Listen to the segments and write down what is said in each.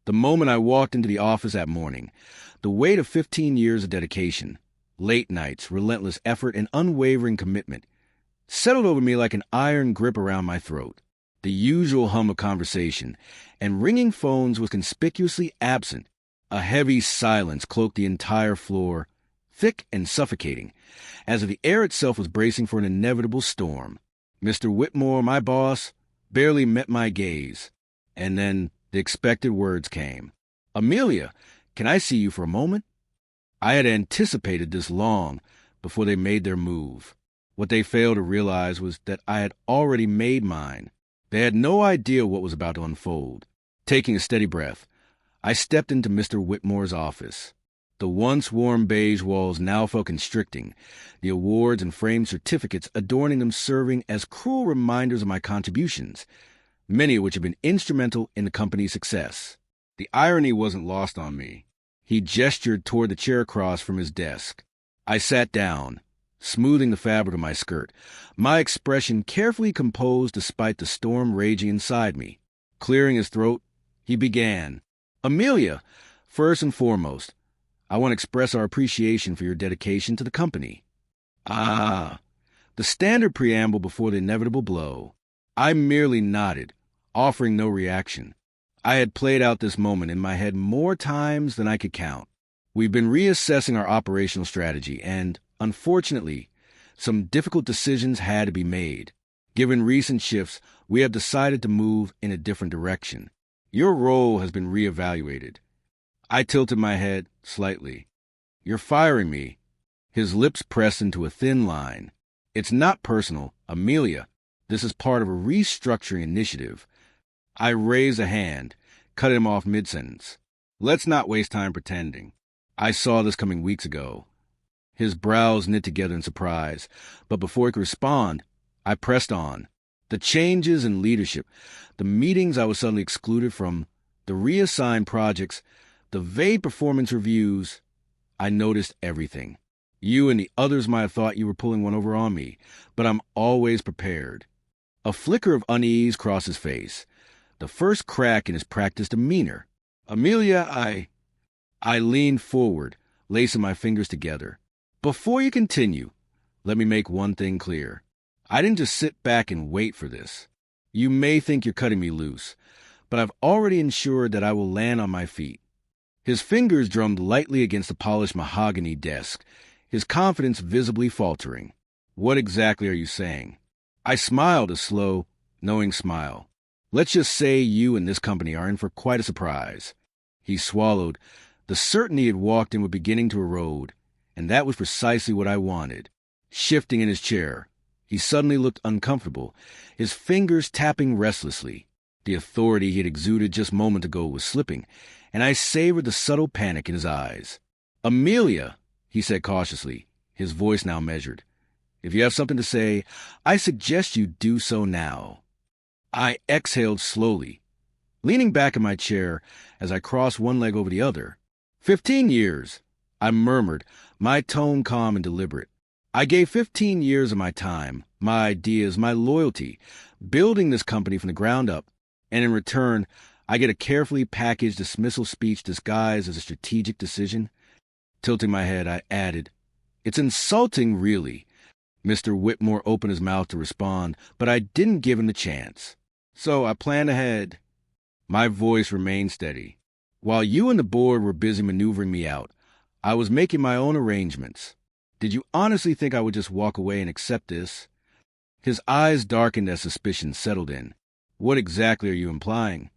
The moment I walked into the office that morning, the weight of 15 years of dedication, late nights, relentless effort, and unwavering commitment settled over me like an iron grip around my throat. The usual hum of conversation and ringing phones was conspicuously absent. A heavy silence cloaked the entire floor, thick and suffocating, as if the air itself was bracing for an inevitable storm. Mr. Whitmore, my boss, barely met my gaze, and then the expected words came. "Amelia, can I see you for a moment?" I had anticipated this long before they made their move. What they failed to realize was that I had already made mine. They had no idea what was about to unfold. Taking a steady breath, I stepped into Mr. Whitmore's office. The once warm beige walls now felt constricting, the awards and framed certificates adorning them serving as cruel reminders of my contributions, many of which had been instrumental in the company's success. The irony wasn't lost on me. He gestured toward the chair across from his desk. I sat down, smoothing the fabric of my skirt, my expression carefully composed despite the storm raging inside me. Clearing his throat, he began. "Amelia, first and foremost, I want to express our appreciation for your dedication to the company." The standard preamble before the inevitable blow. I merely nodded, offering no reaction. I had played out this moment in my head more times than I could count. We've been reassessing our operational strategy, and, unfortunately, some difficult decisions had to be made. Given recent shifts, we have decided to move in a different direction. Your role has been reevaluated. I tilted my head slightly. "You're firing me." His lips pressed into a thin line. "It's not personal, Amelia. This is part of a restructuring initiative." I raised a hand, cut him off mid-sentence. "Let's not waste time pretending. I saw this coming weeks ago." His brows knit together in surprise, but before he could respond, I pressed on. The changes in leadership, the meetings I was suddenly excluded from, the reassigned projects, the vague performance reviews, I noticed everything. You and the others might have thought you were pulling one over on me, but I'm always prepared. A flicker of unease crossed his face, the first crack in his practiced demeanor. "Amelia, I leaned forward, lacing my fingers together. "Before you continue, let me make one thing clear. I didn't just sit back and wait for this. You may think you're cutting me loose, but I've already ensured that I will land on my feet." His fingers drummed lightly against the polished mahogany desk, his confidence visibly faltering. "What exactly are you saying?" I smiled a slow, knowing smile. "Let's just say you and this company are in for quite a surprise." He swallowed. The certainty he had walked in was beginning to erode, and that was precisely what I wanted. Shifting in his chair, he suddenly looked uncomfortable, his fingers tapping restlessly. The authority he had exuded just moments ago was slipping, and I savored the subtle panic in his eyes. "Amelia," he said cautiously, his voice now measured. "If you have something to say, I suggest you do so now." I exhaled slowly, leaning back in my chair as I crossed one leg over the other. 15 years, I murmured, my tone calm and deliberate. I gave 15 years of my time, my ideas, my loyalty, building this company from the ground up, and in return, I get a carefully packaged dismissal speech disguised as a strategic decision. Tilting my head, I added, "It's insulting, really." Mr. Whitmore opened his mouth to respond, but I didn't give him the chance. So I planned ahead. My voice remained steady. "While you and the board were busy maneuvering me out, I was making my own arrangements. Did you honestly think I would just walk away and accept this?" His eyes darkened as suspicion settled in. "What exactly are you implying?"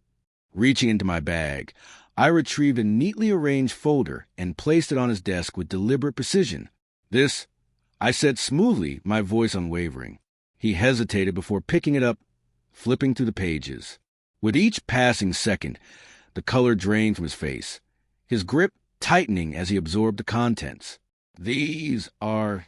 Reaching into my bag, I retrieved a neatly arranged folder and placed it on his desk with deliberate precision. "This," I said smoothly, my voice unwavering. He hesitated before picking it up, flipping through the pages. With each passing second, the color drained from his face, his grip tightening as he absorbed the contents. "These are—"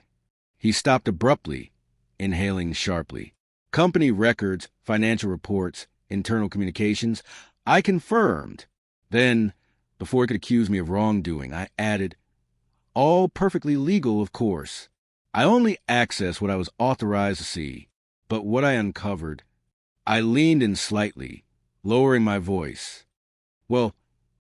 He stopped abruptly, inhaling sharply. "Company records, financial reports, internal communications." I confirmed. Then, before he could accuse me of wrongdoing, I added, "All perfectly legal, of course. I only accessed what I was authorized to see. But what I uncovered—" I leaned in slightly, lowering my voice. "Well,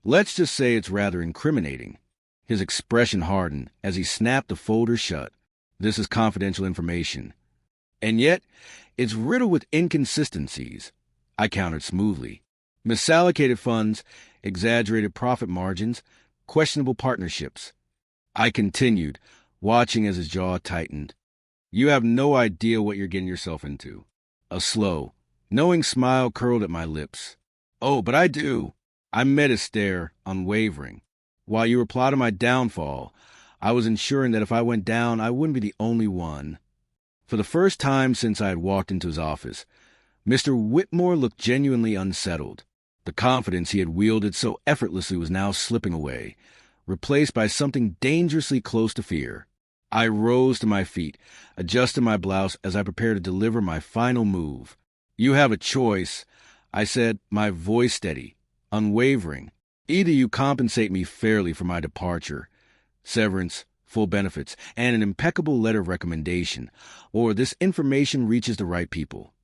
Let's just say it's rather incriminating. His expression hardened as he snapped the folder shut. This is confidential information. And yet, it's riddled with inconsistencies. I countered smoothly. Misallocated funds, exaggerated profit margins, questionable partnerships. I continued, watching as his jaw tightened. You have no idea what you're getting yourself into. A slow, knowing smile curled at my lips. Oh, but I do. I met his stare, unwavering. While you were plotting my downfall, I was ensuring that if I went down, I wouldn't be the only one. For the first time since I had walked into his office, Mr. Whitmore looked genuinely unsettled. The confidence he had wielded so effortlessly was now slipping away, replaced by something dangerously close to fear. I rose to my feet, adjusted my blouse as I prepared to deliver my final move. You have a choice, I said, my voice steady, unwavering. Either you compensate me fairly for my departure, severance, full benefits, and an impeccable letter of recommendation, or this information reaches the right people.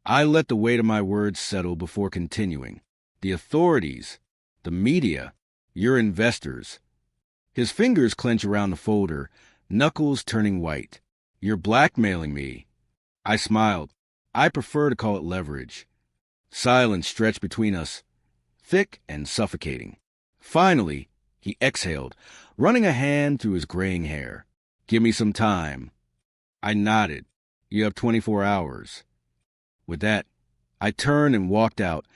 I let the weight of my words settle before continuing. The authorities, the media, your investors. His fingers clench around the folder, knuckles turning white. You're blackmailing me. I smiled. I prefer to call it leverage. Silence stretched between us, thick and suffocating. Finally, he exhaled, running a hand through his graying hair. Give me some time. I nodded. You have 24 hours. With that, I turned and walked out,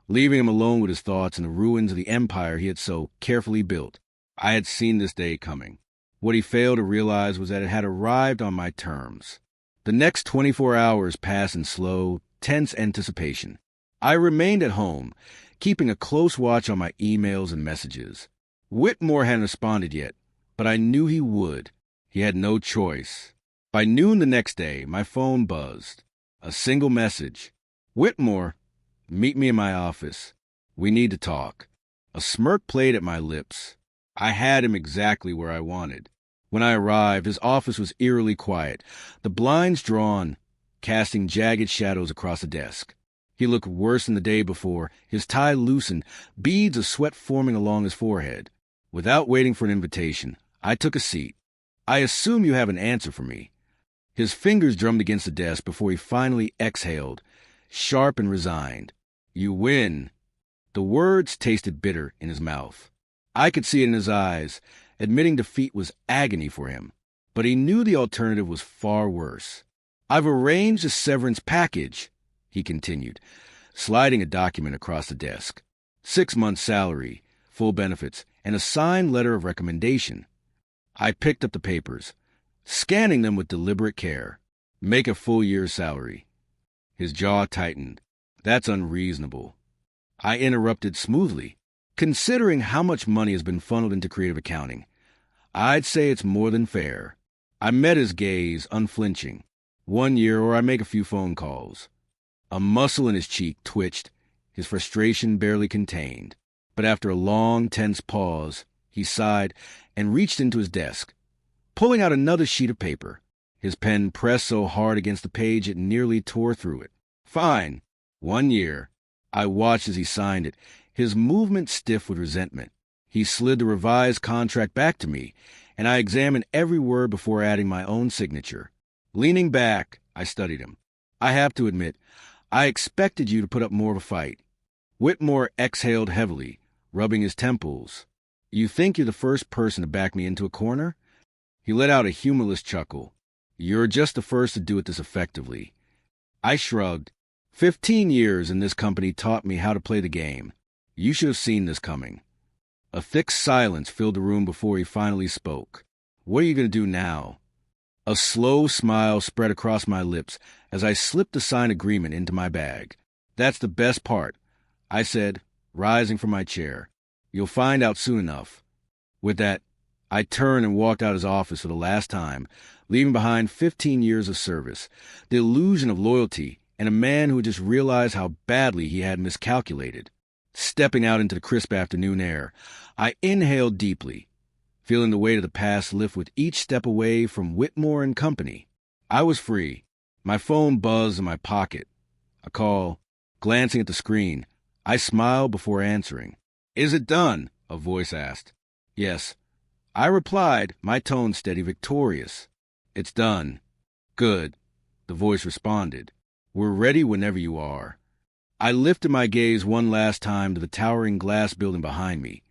leaving him alone with his thoughts and the ruins of the empire he had so carefully built. I had seen this day coming. What he failed to realize was that it had arrived on my terms. The next 24 hours passed in slow, tense anticipation. I remained at home, keeping a close watch on my emails and messages. Whitmore hadn't responded yet, but I knew he would. He had no choice. By noon the next day, my phone buzzed. A single message. Whitmore, meet me in my office. We need to talk. A smirk played at my lips. I had him exactly where I wanted. When I arrived, his office was eerily quiet, the blinds drawn, casting jagged shadows across the desk. He looked worse than the day before, his tie loosened, beads of sweat forming along his forehead. Without waiting for an invitation, I took a seat. I assume you have an answer for me. His fingers drummed against the desk before he finally exhaled, sharp and resigned. You win. The words tasted bitter in his mouth. I could see it in his eyes. Admitting defeat was agony for him. But he knew the alternative was far worse. I've arranged a severance package, he continued, sliding a document across the desk. 6 months' salary, full benefits, and a signed letter of recommendation. I picked up the papers, scanning them with deliberate care. Make a full year's salary. His jaw tightened. That's unreasonable. I interrupted smoothly. Considering how much money has been funneled into creative accounting, I'd say it's more than fair. I met his gaze, unflinching. 1 year or I make a few phone calls. A muscle in his cheek twitched, his frustration barely contained. But after a long, tense pause, he sighed and reached into his desk, pulling out another sheet of paper. His pen pressed so hard against the page it nearly tore through it. Fine. 1 year. I watched as he signed it, his movement stiff with resentment. He slid the revised contract back to me, and I examined every word before adding my own signature. Leaning back, I studied him. I have to admit, I expected you to put up more of a fight. Whitmore exhaled heavily, rubbing his temples. You think you're the first person to back me into a corner? He let out a humorless chuckle. You're just the first to do it this effectively. I shrugged. 15 years in this company taught me how to play the game. You should have seen this coming. A thick silence filled the room before he finally spoke. What are you going to do now? A slow smile spread across my lips as I slipped the signed agreement into my bag. That's the best part, I said, rising from my chair. You'll find out soon enough. With that, I turned and walked out his office for the last time, leaving behind 15 years of service, the illusion of loyalty, and a man who had just realized how badly he had miscalculated. Stepping out into the crisp afternoon air, I inhaled deeply, feeling the weight of the past lift with each step away from Whitmore and company. I was free. My phone buzzed in my pocket. A call. Glancing at the screen, I smiled before answering. "Is it done?" a voice asked. "Yes." I replied, my tone steady, victorious. "It's done." "Good." The voice responded. "We're ready whenever you are." I lifted my gaze one last time to the towering glass building behind me,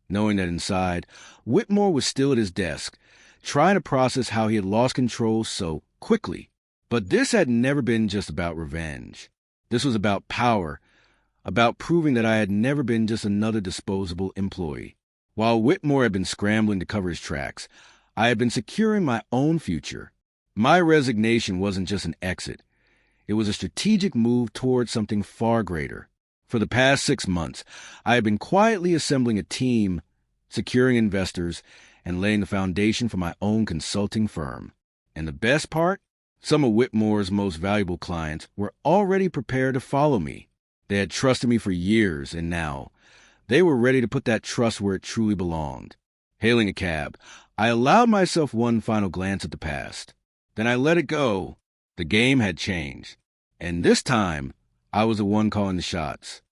knowing that inside, Whitmore was still at his desk, trying to process how he had lost control so quickly. But this had never been just about revenge. This was about power, about proving that I had never been just another disposable employee. While Whitmore had been scrambling to cover his tracks, I had been securing my own future. My resignation wasn't just an exit. It was a strategic move towards something far greater. For the past 6 months, I had been quietly assembling a team, securing investors, and laying the foundation for my own consulting firm. And the best part? Some of Whitmore's most valuable clients were already prepared to follow me. They had trusted me for years, and now they were ready to put that trust where it truly belonged. Hailing a cab, I allowed myself one final glance at the past. Then I let it go. The game had changed. And this time, I was the one calling the shots.